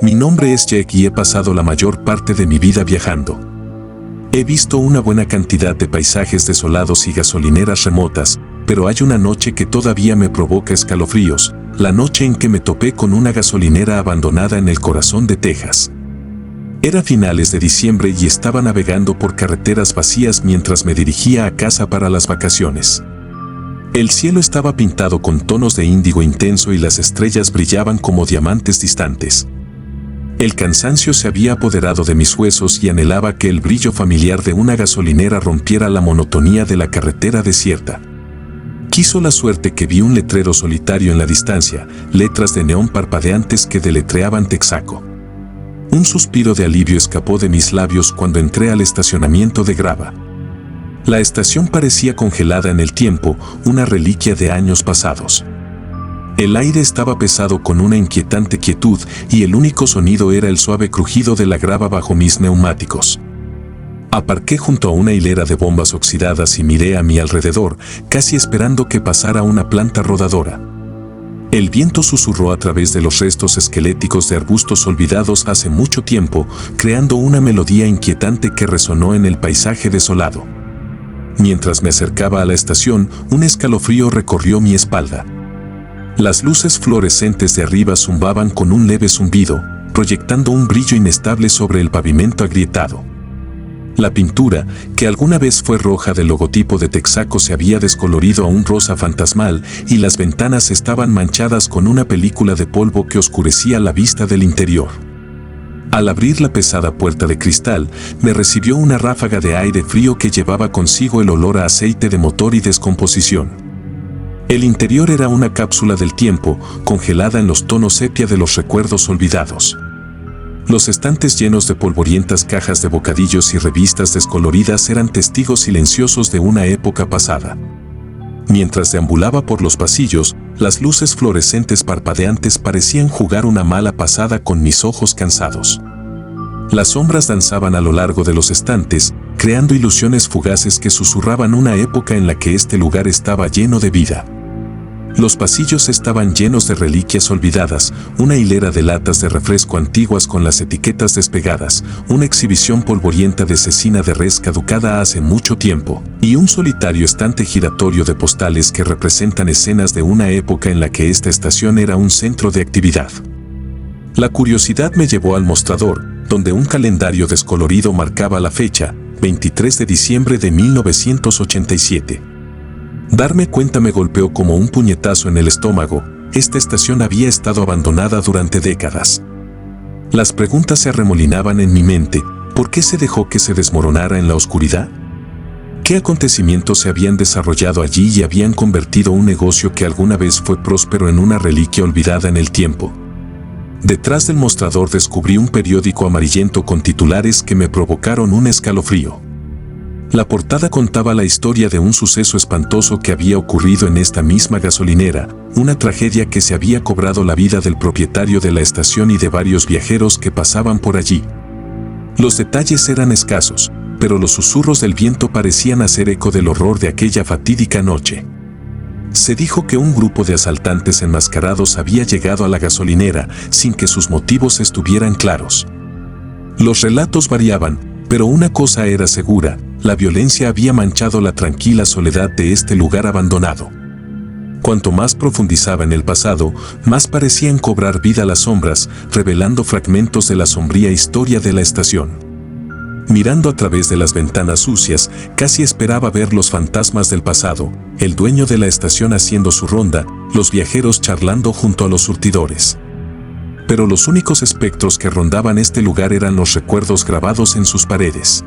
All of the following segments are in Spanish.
Mi nombre es Jack y he pasado la mayor parte de mi vida viajando. He visto una buena cantidad de paisajes desolados y gasolineras remotas, pero hay una noche que todavía me provoca escalofríos, la noche en que me topé con una gasolinera abandonada en el corazón de Texas. Era finales de diciembre y estaba navegando por carreteras vacías mientras me dirigía a casa para las vacaciones. El cielo estaba pintado con tonos de índigo intenso y las estrellas brillaban como diamantes distantes. El cansancio se había apoderado de mis huesos y anhelaba que el brillo familiar de una gasolinera rompiera la monotonía de la carretera desierta. Quiso la suerte que vi un letrero solitario en la distancia, letras de neón parpadeantes que deletreaban Texaco. Un suspiro de alivio escapó de mis labios cuando entré al estacionamiento de grava. La estación parecía congelada en el tiempo, una reliquia de años pasados. El aire estaba pesado con una inquietante quietud y el único sonido era el suave crujido de la grava bajo mis neumáticos. Aparqué junto a una hilera de bombas oxidadas y miré a mi alrededor, casi esperando que pasara una planta rodadora. El viento susurró a través de los restos esqueléticos de arbustos olvidados hace mucho tiempo, creando una melodía inquietante que resonó en el paisaje desolado. Mientras me acercaba a la estación, un escalofrío recorrió mi espalda. Las luces fluorescentes de arriba zumbaban con un leve zumbido, proyectando un brillo inestable sobre el pavimento agrietado. La pintura, que alguna vez fue roja del logotipo de Texaco, se había descolorido a un rosa fantasmal y las ventanas estaban manchadas con una película de polvo que oscurecía la vista del interior. Al abrir la pesada puerta de cristal, me recibió una ráfaga de aire frío que llevaba consigo el olor a aceite de motor y descomposición. El interior era una cápsula del tiempo, congelada en los tonos sepia de los recuerdos olvidados. Los estantes llenos de polvorientas cajas de bocadillos y revistas descoloridas eran testigos silenciosos de una época pasada. Mientras deambulaba por los pasillos, las luces fluorescentes parpadeantes parecían jugar una mala pasada con mis ojos cansados. Las sombras danzaban a lo largo de los estantes, creando ilusiones fugaces que susurraban una época en la que este lugar estaba lleno de vida. Los pasillos estaban llenos de reliquias olvidadas, una hilera de latas de refresco antiguas con las etiquetas despegadas, una exhibición polvorienta de cecina de res caducada hace mucho tiempo, y un solitario estante giratorio de postales que representan escenas de una época en la que esta estación era un centro de actividad. La curiosidad me llevó al mostrador, donde un calendario descolorido marcaba la fecha, 23 de diciembre de 1987. Darme cuenta me golpeó como un puñetazo en el estómago. Esta estación había estado abandonada durante décadas. Las preguntas se arremolinaban en mi mente. ¿Por qué se dejó que se desmoronara en la oscuridad? ¿Qué acontecimientos se habían desarrollado allí y habían convertido un negocio que alguna vez fue próspero en una reliquia olvidada en el tiempo? Detrás del mostrador descubrí un periódico amarillento con titulares que me provocaron un escalofrío. La portada contaba la historia de un suceso espantoso que había ocurrido en esta misma gasolinera, una tragedia que se había cobrado la vida del propietario de la estación y de varios viajeros que pasaban por allí. Los detalles eran escasos, pero los susurros del viento parecían hacer eco del horror de aquella fatídica noche. Se dijo que un grupo de asaltantes enmascarados había llegado a la gasolinera sin que sus motivos estuvieran claros. Los relatos variaban, pero una cosa era segura: la violencia había manchado la tranquila soledad de este lugar abandonado. Cuanto más profundizaba en el pasado, más parecían cobrar vida las sombras, revelando fragmentos de la sombría historia de la estación. Mirando a través de las ventanas sucias, casi esperaba ver los fantasmas del pasado, el dueño de la estación haciendo su ronda, los viajeros charlando junto a los surtidores. Pero los únicos espectros que rondaban este lugar eran los recuerdos grabados en sus paredes.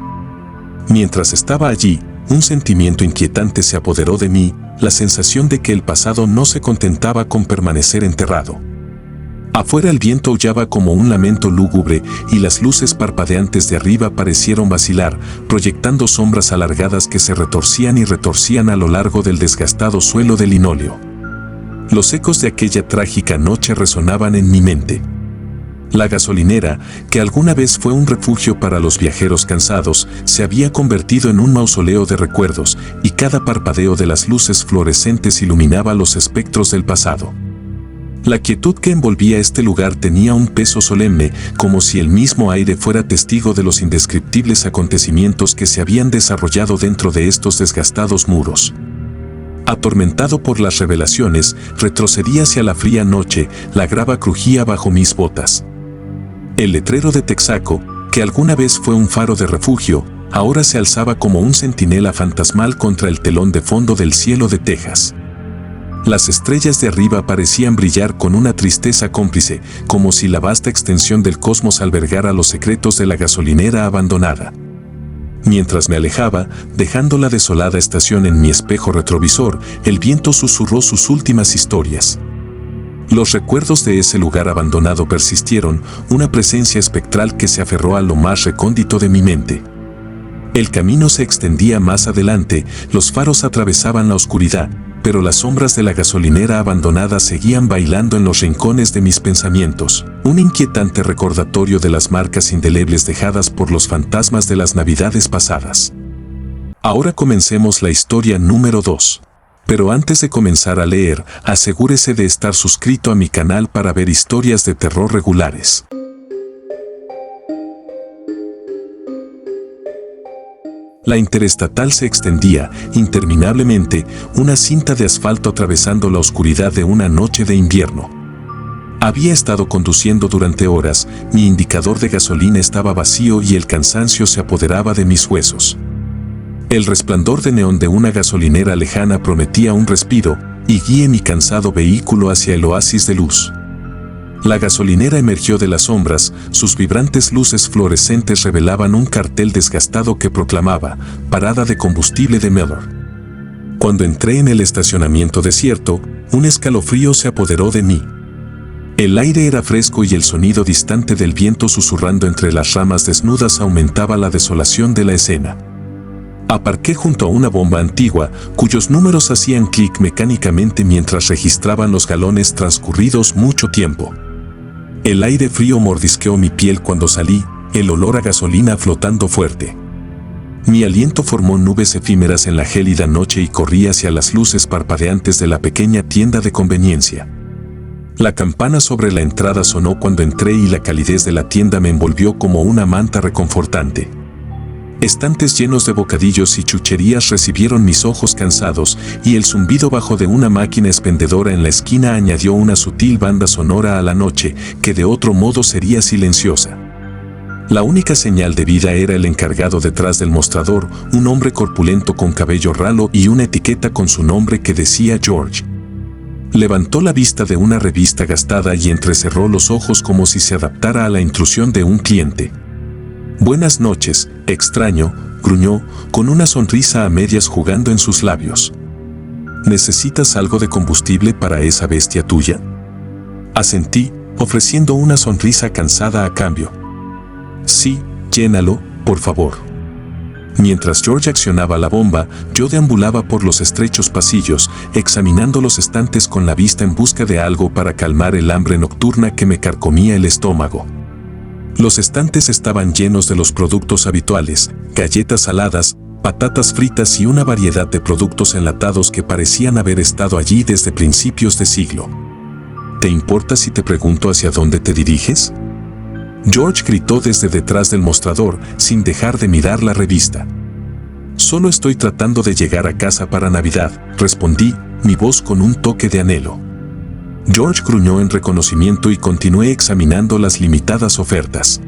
Mientras estaba allí, un sentimiento inquietante se apoderó de mí, la sensación de que el pasado no se contentaba con permanecer enterrado. Afuera el viento aullaba como un lamento lúgubre y las luces parpadeantes de arriba parecieron vacilar, proyectando sombras alargadas que se retorcían y retorcían a lo largo del desgastado suelo de linóleo. Los ecos de aquella trágica noche resonaban en mi mente. La gasolinera, que alguna vez fue un refugio para los viajeros cansados, se había convertido en un mausoleo de recuerdos, y cada parpadeo de las luces fluorescentes iluminaba los espectros del pasado. La quietud que envolvía este lugar tenía un peso solemne, como si el mismo aire fuera testigo de los indescriptibles acontecimientos que se habían desarrollado dentro de estos desgastados muros. Atormentado por las revelaciones, retrocedí hacia la fría noche, la grava crujía bajo mis botas. El letrero de Texaco, que alguna vez fue un faro de refugio, ahora se alzaba como un centinela fantasmal contra el telón de fondo del cielo de Texas. Las estrellas de arriba parecían brillar con una tristeza cómplice, como si la vasta extensión del cosmos albergara los secretos de la gasolinera abandonada. Mientras me alejaba, dejando la desolada estación en mi espejo retrovisor, el viento susurró sus últimas historias. Los recuerdos de ese lugar abandonado persistieron, una presencia espectral que se aferró a lo más recóndito de mi mente. El camino se extendía más adelante, los faros atravesaban la oscuridad, pero las sombras de la gasolinera abandonada seguían bailando en los rincones de mis pensamientos, un inquietante recordatorio de las marcas indelebles dejadas por los fantasmas de las navidades pasadas. Ahora comencemos la historia número 2. Pero antes de comenzar a leer, asegúrese de estar suscrito a mi canal para ver historias de terror regulares. La interestatal se extendía, interminablemente, una cinta de asfalto atravesando la oscuridad de una noche de invierno. Había estado conduciendo durante horas, mi indicador de gasolina estaba vacío y el cansancio se apoderaba de mis huesos. El resplandor de neón de una gasolinera lejana prometía un respiro, y guié mi cansado vehículo hacia el oasis de luz. La gasolinera emergió de las sombras, sus vibrantes luces fluorescentes revelaban un cartel desgastado que proclamaba «Parada de combustible de Miller». Cuando entré en el estacionamiento desierto, un escalofrío se apoderó de mí. El aire era fresco y el sonido distante del viento susurrando entre las ramas desnudas aumentaba la desolación de la escena. Aparqué junto a una bomba antigua, cuyos números hacían clic mecánicamente mientras registraban los galones transcurridos mucho tiempo. El aire frío mordisqueó mi piel cuando salí, el olor a gasolina flotando fuerte. Mi aliento formó nubes efímeras en la gélida noche y corrí hacia las luces parpadeantes de la pequeña tienda de conveniencia. La campana sobre la entrada sonó cuando entré y la calidez de la tienda me envolvió como una manta reconfortante. Estantes llenos de bocadillos y chucherías recibieron mis ojos cansados y el zumbido bajo de una máquina expendedora en la esquina añadió una sutil banda sonora a la noche que de otro modo sería silenciosa. La única señal de vida era el encargado detrás del mostrador, un hombre corpulento con cabello ralo y una etiqueta con su nombre que decía George. Levantó la vista de una revista gastada y entrecerró los ojos como si se adaptara a la intrusión de un cliente. «Buenas noches, extraño», gruñó, con una sonrisa a medias jugando en sus labios. «¿Necesitas algo de combustible para esa bestia tuya?». Asentí, ofreciendo una sonrisa cansada a cambio. «Sí, llénalo, por favor». Mientras George accionaba la bomba, yo deambulaba por los estrechos pasillos, examinando los estantes con la vista en busca de algo para calmar el hambre nocturna que me carcomía el estómago. Los estantes estaban llenos de los productos habituales, galletas saladas, patatas fritas y una variedad de productos enlatados que parecían haber estado allí desde principios de siglo. ¿Te importa si te pregunto hacia dónde te diriges?». George gritó desde detrás del mostrador, sin dejar de mirar la revista. «Solo estoy tratando de llegar a casa para Navidad», respondí, mi voz con un toque de anhelo. George gruñó en reconocimiento y continué examinando las limitadas ofertas.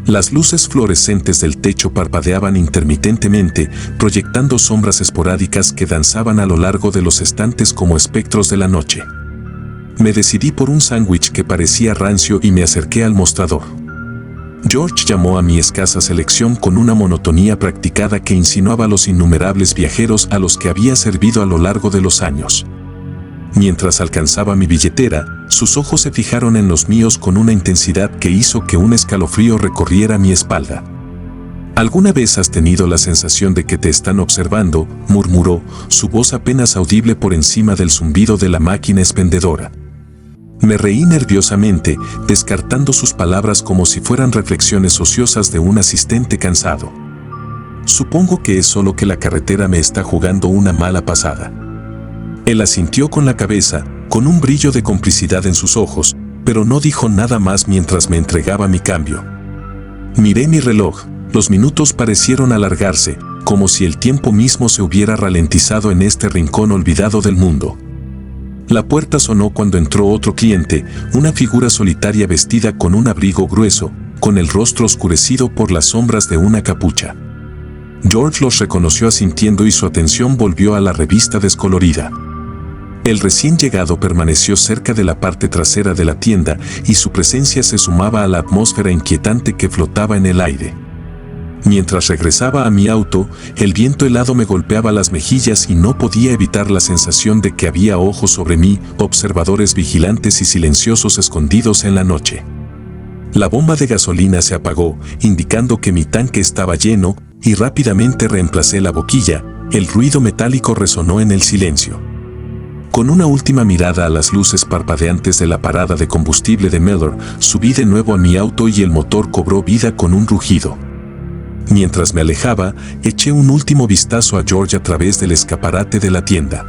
Las luces fluorescentes del techo parpadeaban intermitentemente, proyectando sombras esporádicas que danzaban a lo largo de los estantes como espectros de la noche. Me decidí por un sándwich que parecía rancio y me acerqué al mostrador. George llamó a mi escasa selección con una monotonía practicada que insinuaba los innumerables viajeros a los que había servido a lo largo de los años. Mientras alcanzaba mi billetera, sus ojos se fijaron en los míos con una intensidad que hizo que un escalofrío recorriera mi espalda. «¿Alguna vez has tenido la sensación de que te están observando?», murmuró, su voz apenas audible por encima del zumbido de la máquina expendedora. Me reí nerviosamente, descartando sus palabras como si fueran reflexiones ociosas de un asistente cansado. «Supongo que es solo que la carretera me está jugando una mala pasada». Él asintió con la cabeza, con un brillo de complicidad en sus ojos, pero no dijo nada más mientras me entregaba mi cambio. Miré mi reloj, los minutos parecieron alargarse, como si el tiempo mismo se hubiera ralentizado en este rincón olvidado del mundo. La puerta sonó cuando entró otro cliente, una figura solitaria vestida con un abrigo grueso, con el rostro oscurecido por las sombras de una capucha. George los reconoció asintiendo y su atención volvió a la revista descolorida. El recién llegado permaneció cerca de la parte trasera de la tienda y su presencia se sumaba a la atmósfera inquietante que flotaba en el aire. Mientras regresaba a mi auto, el viento helado me golpeaba las mejillas y no podía evitar la sensación de que había ojos sobre mí, observadores vigilantes y silenciosos escondidos en la noche. La bomba de gasolina se apagó, indicando que mi tanque estaba lleno, y rápidamente reemplacé la boquilla. El ruido metálico resonó en el silencio. Con una última mirada a las luces parpadeantes de la parada de combustible de Mellor, subí de nuevo a mi auto y el motor cobró vida con un rugido. Mientras me alejaba, eché un último vistazo a George a través del escaparate de la tienda.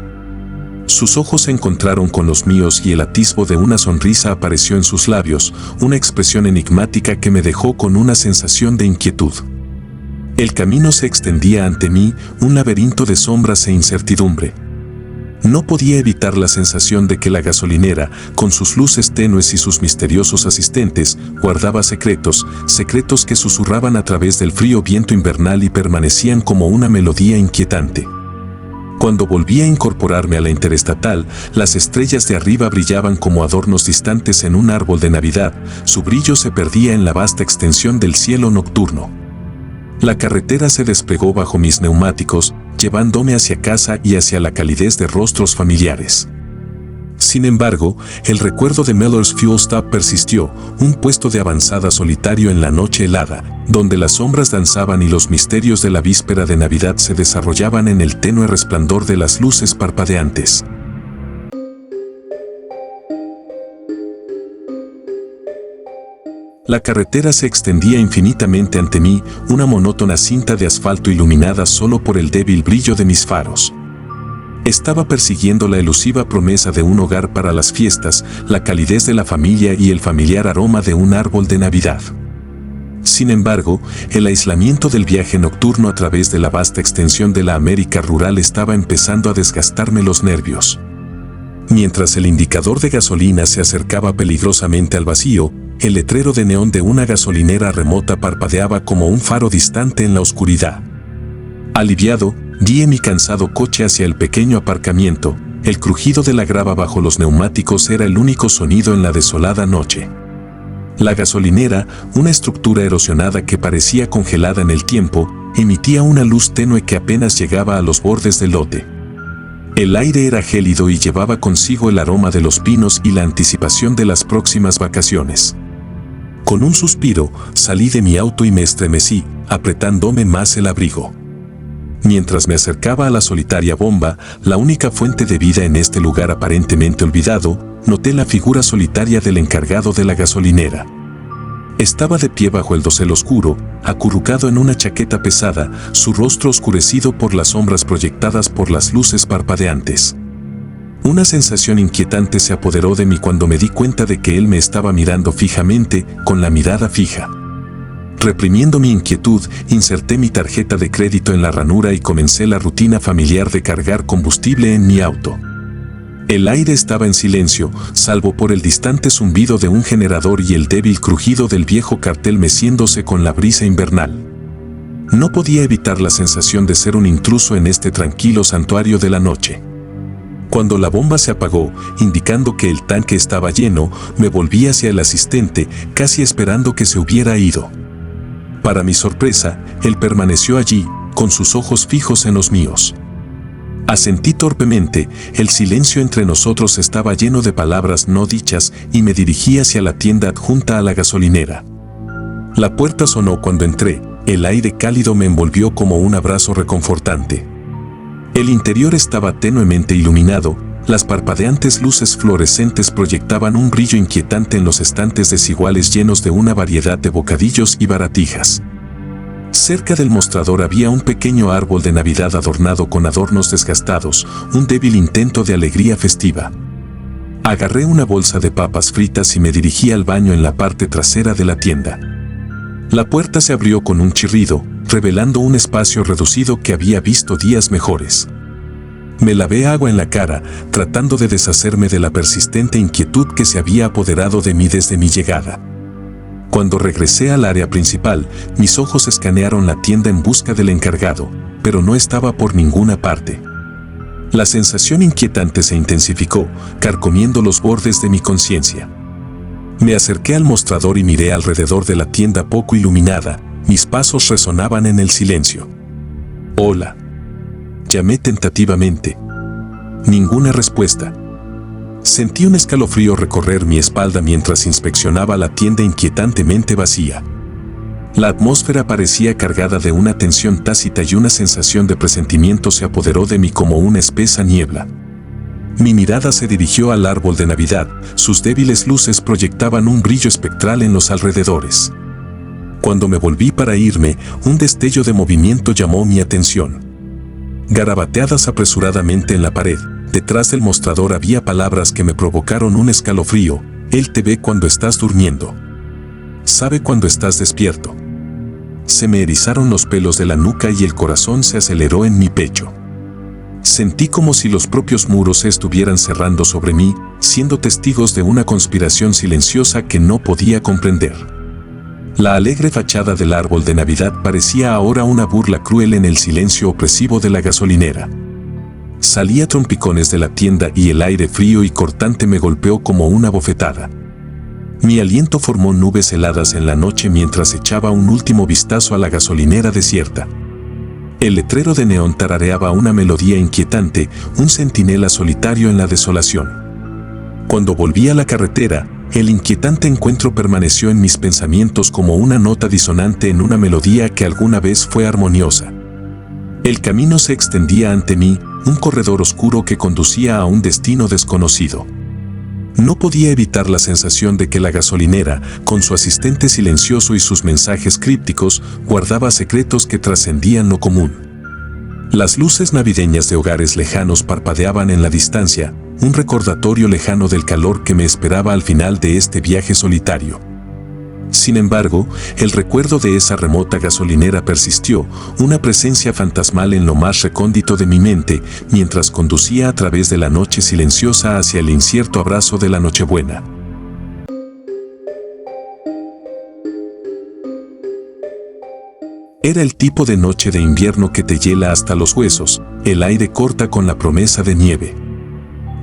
Sus ojos se encontraron con los míos y el atisbo de una sonrisa apareció en sus labios, una expresión enigmática que me dejó con una sensación de inquietud. El camino se extendía ante mí, un laberinto de sombras e incertidumbre. No podía evitar la sensación de que la gasolinera, con sus luces tenues y sus misteriosos asistentes, guardaba secretos que susurraban a través del frío viento invernal y permanecían como una melodía inquietante. Cuando volví a incorporarme a la interestatal, las estrellas de arriba brillaban como adornos distantes en un árbol de Navidad, su brillo se perdía en la vasta extensión del cielo nocturno. La carretera se desplegó bajo mis neumáticos, llevándome hacia casa y hacia la calidez de rostros familiares. Sin embargo, el recuerdo de Mellor's Fuel Stop persistió, un puesto de avanzada solitario en la noche helada, donde las sombras danzaban y los misterios de la víspera de Navidad se desarrollaban en el tenue resplandor de las luces parpadeantes. La carretera se extendía infinitamente ante mí, una monótona cinta de asfalto iluminada solo por el débil brillo de mis faros. Estaba persiguiendo la elusiva promesa de un hogar para las fiestas, la calidez de la familia y el familiar aroma de un árbol de Navidad. Sin embargo, el aislamiento del viaje nocturno a través de la vasta extensión de la América rural estaba empezando a desgastarme los nervios. Mientras el indicador de gasolina se acercaba peligrosamente al vacío, el letrero de neón de una gasolinera remota parpadeaba como un faro distante en la oscuridad. Aliviado, guié mi cansado coche hacia el pequeño aparcamiento. El crujido de la grava bajo los neumáticos era el único sonido en la desolada noche. La gasolinera, una estructura erosionada que parecía congelada en el tiempo, emitía una luz tenue que apenas llegaba a los bordes del lote. El aire era gélido y llevaba consigo el aroma de los pinos y la anticipación de las próximas vacaciones. Con un suspiro, salí de mi auto y me estremecí, apretándome más el abrigo. Mientras me acercaba a la solitaria bomba, la única fuente de vida en este lugar aparentemente olvidado, noté la figura solitaria del encargado de la gasolinera. Estaba de pie bajo el dosel oscuro, acurrucado en una chaqueta pesada, su rostro oscurecido por las sombras proyectadas por las luces parpadeantes. Una sensación inquietante se apoderó de mí cuando me di cuenta de que él me estaba mirando fijamente, con la mirada fija. Reprimiendo mi inquietud, inserté mi tarjeta de crédito en la ranura y comencé la rutina familiar de cargar combustible en mi auto. El aire estaba en silencio, salvo por el distante zumbido de un generador y el débil crujido del viejo cartel meciéndose con la brisa invernal. No podía evitar la sensación de ser un intruso en este tranquilo santuario de la noche. Cuando la bomba se apagó, indicando que el tanque estaba lleno, me volví hacia el asistente, casi esperando que se hubiera ido. Para mi sorpresa, él permaneció allí, con sus ojos fijos en los míos. Asentí torpemente, el silencio entre nosotros estaba lleno de palabras no dichas y me dirigí hacia la tienda adjunta a la gasolinera. La puerta sonó cuando entré, el aire cálido me envolvió como un abrazo reconfortante. El interior estaba tenuemente iluminado, las parpadeantes luces fluorescentes proyectaban un brillo inquietante en los estantes desiguales llenos de una variedad de bocadillos y baratijas. Cerca del mostrador había un pequeño árbol de Navidad adornado con adornos desgastados, un débil intento de alegría festiva. Agarré una bolsa de papas fritas y me dirigí al baño en la parte trasera de la tienda. La puerta se abrió con un chirrido, revelando un espacio reducido que había visto días mejores. Me lavé agua en la cara, tratando de deshacerme de la persistente inquietud que se había apoderado de mí desde mi llegada. Cuando regresé al área principal, mis ojos escanearon la tienda en busca del encargado, pero no estaba por ninguna parte. La sensación inquietante se intensificó, carcomiendo los bordes de mi conciencia. Me acerqué al mostrador y miré alrededor de la tienda poco iluminada. Mis pasos resonaban en el silencio. «Hola», llamé tentativamente. Ninguna respuesta. Sentí un escalofrío recorrer mi espalda mientras inspeccionaba la tienda inquietantemente vacía. La atmósfera parecía cargada de una tensión tácita y una sensación de presentimiento se apoderó de mí como una espesa niebla. Mi mirada se dirigió al árbol de Navidad, sus débiles luces proyectaban un brillo espectral en los alrededores. Cuando me volví para irme, un destello de movimiento llamó mi atención. Garabateadas apresuradamente en la pared, detrás del mostrador había palabras que me provocaron un escalofrío. Él te ve cuando estás durmiendo. Sabe cuando estás despierto. Se me erizaron los pelos de la nuca y el corazón se aceleró en mi pecho. Sentí como si los propios muros se estuvieran cerrando sobre mí, siendo testigos de una conspiración silenciosa que no podía comprender. La alegre fachada del árbol de Navidad parecía ahora una burla cruel en el silencio opresivo de la gasolinera. Salí a trompicones de la tienda y el aire frío y cortante me golpeó como una bofetada. Mi aliento formó nubes heladas en la noche mientras echaba un último vistazo a la gasolinera desierta. El letrero de neón tarareaba una melodía inquietante, un centinela solitario en la desolación. Cuando volví a la carretera, el inquietante encuentro permaneció en mis pensamientos como una nota disonante en una melodía que alguna vez fue armoniosa. El camino se extendía ante mí, un corredor oscuro que conducía a un destino desconocido. No podía evitar la sensación de que la gasolinera, con su asistente silencioso y sus mensajes crípticos, guardaba secretos que trascendían lo común. Las luces navideñas de hogares lejanos parpadeaban en la distancia, un recordatorio lejano del calor que me esperaba al final de este viaje solitario. Sin embargo, el recuerdo de esa remota gasolinera persistió, una presencia fantasmal en lo más recóndito de mi mente, mientras conducía a través de la noche silenciosa hacia el incierto abrazo de la Nochebuena. Era el tipo de noche de invierno que te hiela hasta los huesos, el aire corta con la promesa de nieve.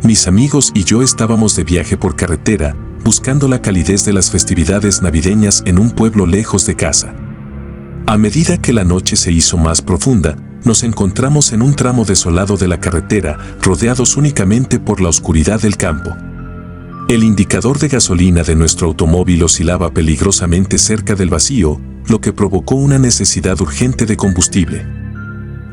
Mis amigos y yo estábamos de viaje por carretera, buscando la calidez de las festividades navideñas en un pueblo lejos de casa. A medida que la noche se hizo más profunda, nos encontramos en un tramo desolado de la carretera, rodeados únicamente por la oscuridad del campo. El indicador de gasolina de nuestro automóvil oscilaba peligrosamente cerca del vacío, lo que provocó una necesidad urgente de combustible.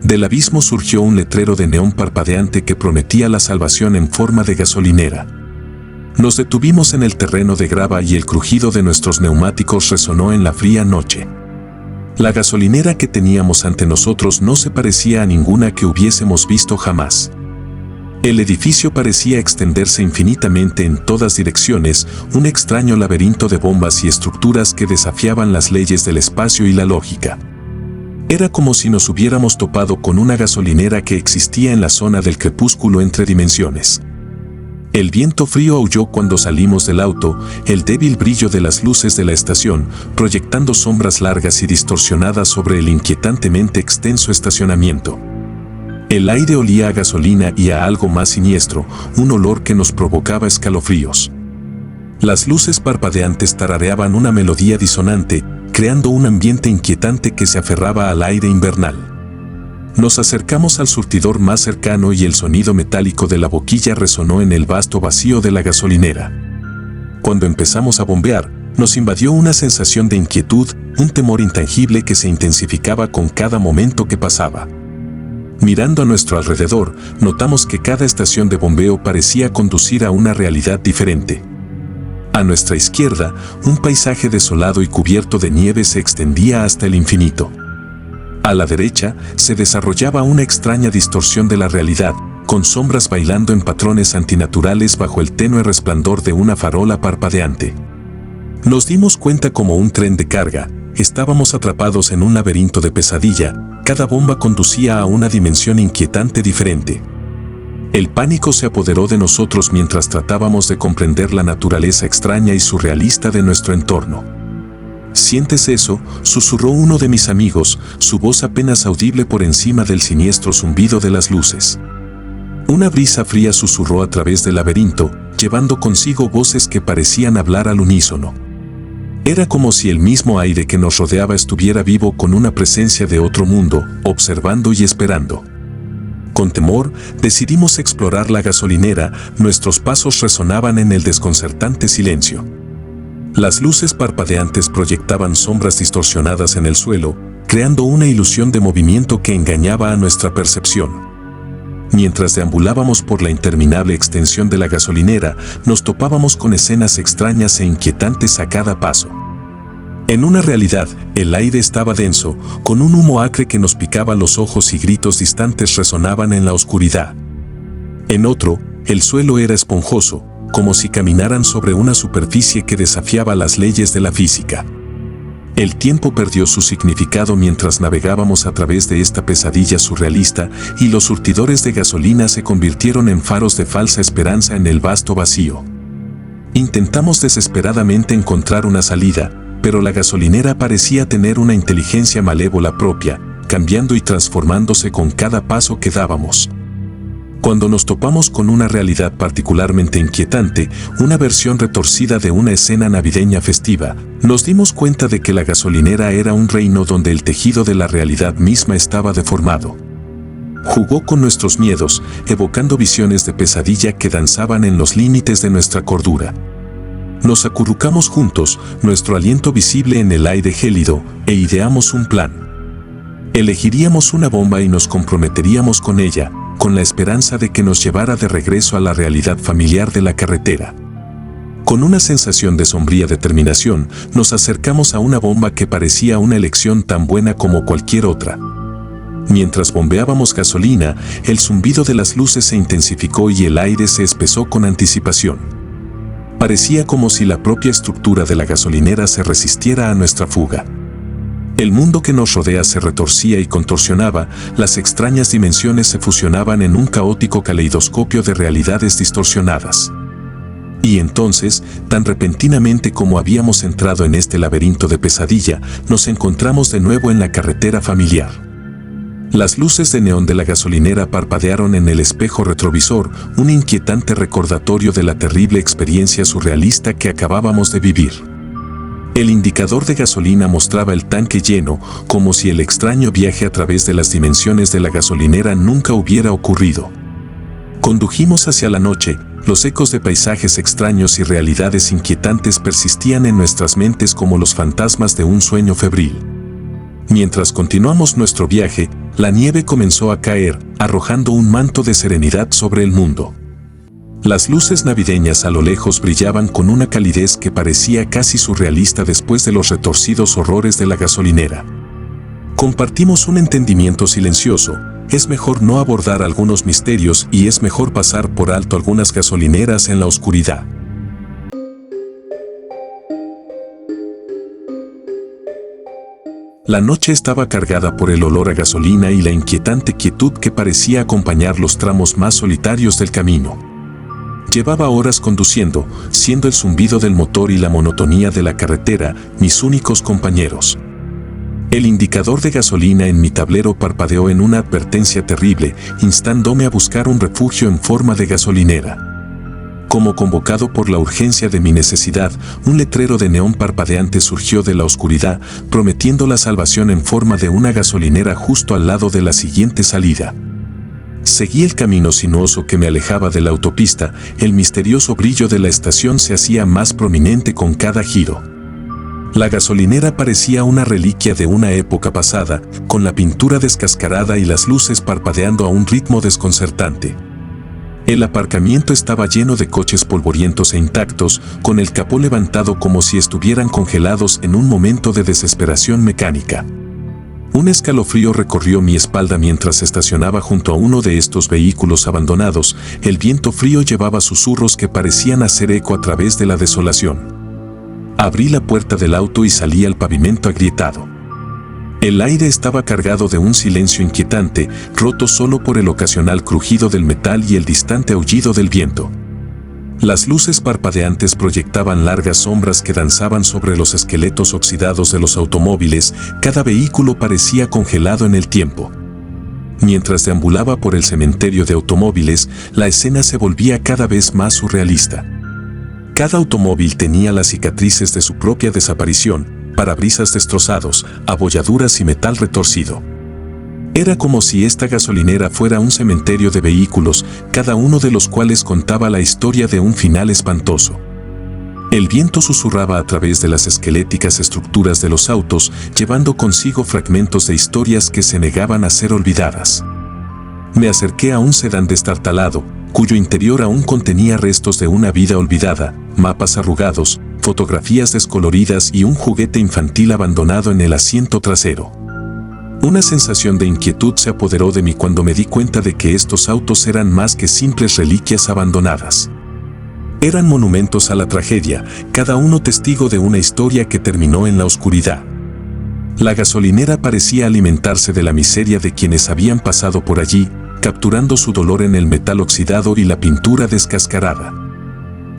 Del abismo surgió un letrero de neón parpadeante que prometía la salvación en forma de gasolinera. Nos detuvimos en el terreno de grava y el crujido de nuestros neumáticos resonó en la fría noche. La gasolinera que teníamos ante nosotros no se parecía a ninguna que hubiésemos visto jamás. El edificio parecía extenderse infinitamente en todas direcciones, un extraño laberinto de bombas y estructuras que desafiaban las leyes del espacio y la lógica. Era como si nos hubiéramos topado con una gasolinera que existía en la zona del crepúsculo entre dimensiones. El viento frío aulló cuando salimos del auto, el débil brillo de las luces de la estación, proyectando sombras largas y distorsionadas sobre el inquietantemente extenso estacionamiento. El aire olía a gasolina y a algo más siniestro, un olor que nos provocaba escalofríos. Las luces parpadeantes tarareaban una melodía disonante, creando un ambiente inquietante que se aferraba al aire invernal. Nos acercamos al surtidor más cercano y el sonido metálico de la boquilla resonó en el vasto vacío de la gasolinera. Cuando empezamos a bombear, nos invadió una sensación de inquietud, un temor intangible que se intensificaba con cada momento que pasaba. Mirando a nuestro alrededor, notamos que cada estación de bombeo parecía conducir a una realidad diferente. A nuestra izquierda, un paisaje desolado y cubierto de nieve se extendía hasta el infinito. A la derecha, se desarrollaba una extraña distorsión de la realidad, con sombras bailando en patrones antinaturales bajo el tenue resplandor de una farola parpadeante. Nos dimos cuenta como un tren de carga, estábamos atrapados en un laberinto de pesadilla, cada bomba conducía a una dimensión inquietante diferente. El pánico se apoderó de nosotros mientras tratábamos de comprender la naturaleza extraña y surrealista de nuestro entorno. ¿Sientes eso?, susurró uno de mis amigos, su voz apenas audible por encima del siniestro zumbido de las luces. Una brisa fría susurró a través del laberinto, llevando consigo voces que parecían hablar al unísono. Era como si el mismo aire que nos rodeaba estuviera vivo con una presencia de otro mundo, observando y esperando. Con temor, decidimos explorar la gasolinera, nuestros pasos resonaban en el desconcertante silencio. Las luces parpadeantes proyectaban sombras distorsionadas en el suelo, creando una ilusión de movimiento que engañaba a nuestra percepción. Mientras deambulábamos por la interminable extensión de la gasolinera, nos topábamos con escenas extrañas e inquietantes a cada paso. En una realidad, el aire estaba denso, con un humo acre que nos picaba los ojos y gritos distantes resonaban en la oscuridad. En otro, el suelo era esponjoso, como si caminaran sobre una superficie que desafiaba las leyes de la física. El tiempo perdió su significado mientras navegábamos a través de esta pesadilla surrealista y los surtidores de gasolina se convirtieron en faros de falsa esperanza en el vasto vacío. Intentamos desesperadamente encontrar una salida, pero la gasolinera parecía tener una inteligencia malévola propia, cambiando y transformándose con cada paso que dábamos. Cuando nos topamos con una realidad particularmente inquietante, una versión retorcida de una escena navideña festiva, nos dimos cuenta de que la gasolinera era un reino donde el tejido de la realidad misma estaba deformado. Jugó con nuestros miedos, evocando visiones de pesadilla que danzaban en los límites de nuestra cordura. Nos acurrucamos juntos, nuestro aliento visible en el aire gélido, e ideamos un plan. Elegiríamos una bomba y nos comprometeríamos con ella, con la esperanza de que nos llevara de regreso a la realidad familiar de la carretera. Con una sensación de sombría determinación, nos acercamos a una bomba que parecía una elección tan buena como cualquier otra. Mientras bombeábamos gasolina, el zumbido de las luces se intensificó y el aire se espesó con anticipación. Parecía como si la propia estructura de la gasolinera se resistiera a nuestra fuga. El mundo que nos rodea se retorcía y contorsionaba, las extrañas dimensiones se fusionaban en un caótico caleidoscopio de realidades distorsionadas. Y entonces, tan repentinamente como habíamos entrado en este laberinto de pesadilla, nos encontramos de nuevo en la carretera familiar. Las luces de neón de la gasolinera parpadearon en el espejo retrovisor, un inquietante recordatorio de la terrible experiencia surrealista que acabábamos de vivir. El indicador de gasolina mostraba el tanque lleno, como si el extraño viaje a través de las dimensiones de la gasolinera nunca hubiera ocurrido. Condujimos hacia la noche, los ecos de paisajes extraños y realidades inquietantes persistían en nuestras mentes como los fantasmas de un sueño febril. Mientras continuamos nuestro viaje, la nieve comenzó a caer, arrojando un manto de serenidad sobre el mundo. Las luces navideñas a lo lejos brillaban con una calidez que parecía casi surrealista después de los retorcidos horrores de la gasolinera. Compartimos un entendimiento silencioso: es mejor no abordar algunos misterios y es mejor pasar por alto algunas gasolineras en la oscuridad. La noche estaba cargada por el olor a gasolina y la inquietante quietud que parecía acompañar los tramos más solitarios del camino. Llevaba horas conduciendo, siendo el zumbido del motor y la monotonía de la carretera mis únicos compañeros. El indicador de gasolina en mi tablero parpadeó en una advertencia terrible, instándome a buscar un refugio en forma de gasolinera. Como convocado por la urgencia de mi necesidad, un letrero de neón parpadeante surgió de la oscuridad, prometiendo la salvación en forma de una gasolinera justo al lado de la siguiente salida. Seguí el camino sinuoso que me alejaba de la autopista, el misterioso brillo de la estación se hacía más prominente con cada giro. La gasolinera parecía una reliquia de una época pasada, con la pintura descascarada y las luces parpadeando a un ritmo desconcertante. El aparcamiento estaba lleno de coches polvorientos e intactos, con el capó levantado como si estuvieran congelados en un momento de desesperación mecánica. Un escalofrío recorrió mi espalda mientras estacionaba junto a uno de estos vehículos abandonados. El viento frío llevaba susurros que parecían hacer eco a través de la desolación. Abrí la puerta del auto y salí al pavimento agrietado. El aire estaba cargado de un silencio inquietante, roto solo por el ocasional crujido del metal y el distante aullido del viento. Las luces parpadeantes proyectaban largas sombras que danzaban sobre los esqueletos oxidados de los automóviles. Cada vehículo parecía congelado en el tiempo. Mientras deambulaba por el cementerio de automóviles, la escena se volvía cada vez más surrealista. Cada automóvil tenía las cicatrices de su propia desaparición, parabrisas destrozados, abolladuras y metal retorcido. Era como si esta gasolinera fuera un cementerio de vehículos, cada uno de los cuales contaba la historia de un final espantoso. El viento susurraba a través de las esqueléticas estructuras de los autos, llevando consigo fragmentos de historias que se negaban a ser olvidadas. Me acerqué a un sedán destartalado, cuyo interior aún contenía restos de una vida olvidada, mapas arrugados, fotografías descoloridas y un juguete infantil abandonado en el asiento trasero. Una sensación de inquietud se apoderó de mí cuando me di cuenta de que estos autos eran más que simples reliquias abandonadas. Eran monumentos a la tragedia, cada uno testigo de una historia que terminó en la oscuridad. La gasolinera parecía alimentarse de la miseria de quienes habían pasado por allí, capturando su dolor en el metal oxidado y la pintura descascarada.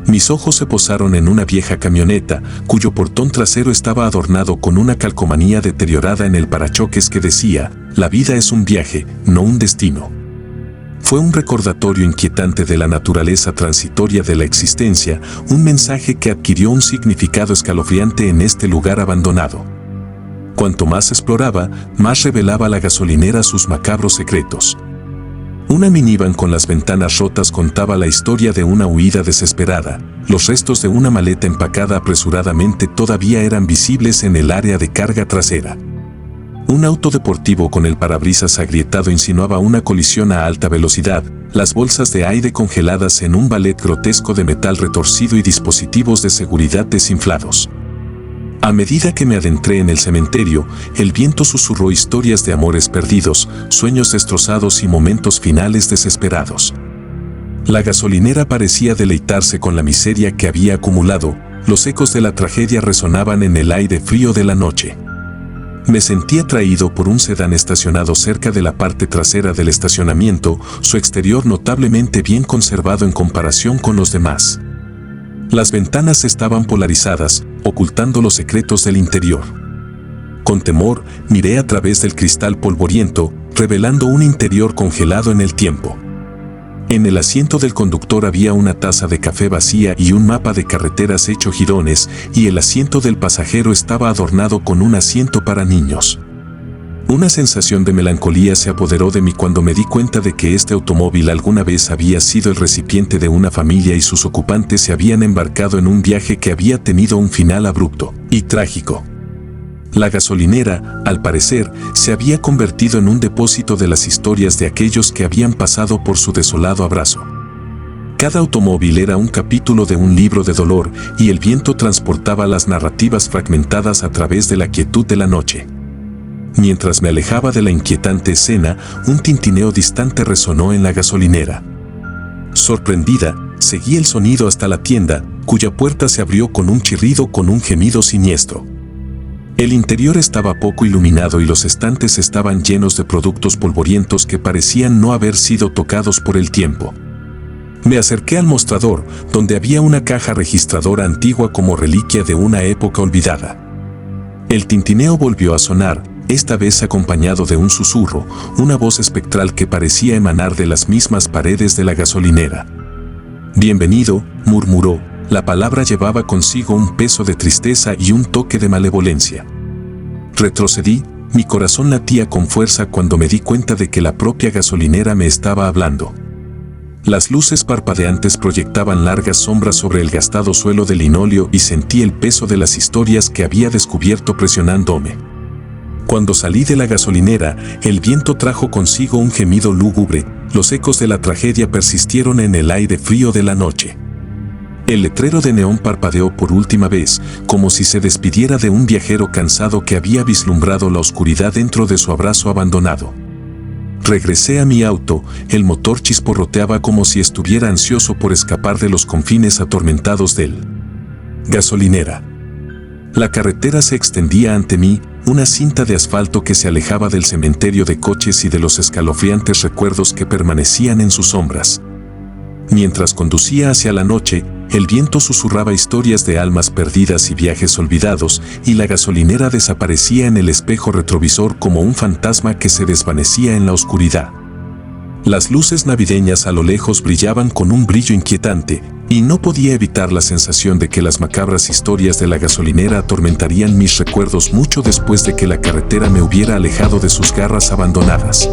Mis ojos se posaron en una vieja camioneta, cuyo portón trasero estaba adornado con una calcomanía deteriorada en el parachoques que decía: «La vida es un viaje, no un destino». Fue un recordatorio inquietante de la naturaleza transitoria de la existencia, un mensaje que adquirió un significado escalofriante en este lugar abandonado. Cuanto más exploraba, más revelaba la gasolinera sus macabros secretos. Una minivan con las ventanas rotas contaba la historia de una huida desesperada. Los restos de una maleta empacada apresuradamente todavía eran visibles en el área de carga trasera. Un auto deportivo con el parabrisas agrietado insinuaba una colisión a alta velocidad, las bolsas de aire congeladas en un ballet grotesco de metal retorcido y dispositivos de seguridad desinflados. A medida que me adentré en el cementerio, el viento susurró historias de amores perdidos, sueños destrozados y momentos finales desesperados. La gasolinera parecía deleitarse con la miseria que había acumulado, los ecos de la tragedia resonaban en el aire frío de la noche. Me sentí atraído por un sedán estacionado cerca de la parte trasera del estacionamiento, su exterior notablemente bien conservado en comparación con los demás. Las ventanas estaban polarizadas, ocultando los secretos del interior. Con temor, miré a través del cristal polvoriento, revelando un interior congelado en el tiempo. En el asiento del conductor había una taza de café vacía y un mapa de carreteras hecho jirones, y el asiento del pasajero estaba adornado con un asiento para niños. Una sensación de melancolía se apoderó de mí cuando me di cuenta de que este automóvil alguna vez había sido el recipiente de una familia y sus ocupantes se habían embarcado en un viaje que había tenido un final abrupto y trágico. La gasolinera, al parecer, se había convertido en un depósito de las historias de aquellos que habían pasado por su desolado abrazo. Cada automóvil era un capítulo de un libro de dolor y el viento transportaba las narrativas fragmentadas a través de la quietud de la noche. Mientras me alejaba de la inquietante escena, un tintineo distante resonó en la gasolinera. Sorprendida, seguí el sonido hasta la tienda, cuya puerta se abrió con un chirrido con un gemido siniestro. El interior estaba poco iluminado y los estantes estaban llenos de productos polvorientos que parecían no haber sido tocados por el tiempo. Me acerqué al mostrador, donde había una caja registradora antigua como reliquia de una época olvidada. El tintineo volvió a sonar, esta vez acompañado de un susurro, una voz espectral que parecía emanar de las mismas paredes de la gasolinera. «Bienvenido», murmuró, la palabra llevaba consigo un peso de tristeza y un toque de malevolencia. Retrocedí, mi corazón latía con fuerza cuando me di cuenta de que la propia gasolinera me estaba hablando. Las luces parpadeantes proyectaban largas sombras sobre el gastado suelo de linóleo y sentí el peso de las historias que había descubierto presionándome. Cuando salí de la gasolinera, el viento trajo consigo un gemido lúgubre, los ecos de la tragedia persistieron en el aire frío de la noche. El letrero de neón parpadeó por última vez, como si se despidiera de un viajero cansado que había vislumbrado la oscuridad dentro de su abrazo abandonado. Regresé a mi auto, el motor chisporroteaba como si estuviera ansioso por escapar de los confines atormentados del gasolinera. La carretera se extendía ante mí, una cinta de asfalto que se alejaba del cementerio de coches y de los escalofriantes recuerdos que permanecían en sus sombras. Mientras conducía hacia la noche, el viento susurraba historias de almas perdidas y viajes olvidados, y la gasolinera desaparecía en el espejo retrovisor como un fantasma que se desvanecía en la oscuridad. Las luces navideñas a lo lejos brillaban con un brillo inquietante, y no podía evitar la sensación de que las macabras historias de la gasolinera atormentarían mis recuerdos mucho después de que la carretera me hubiera alejado de sus garras abandonadas.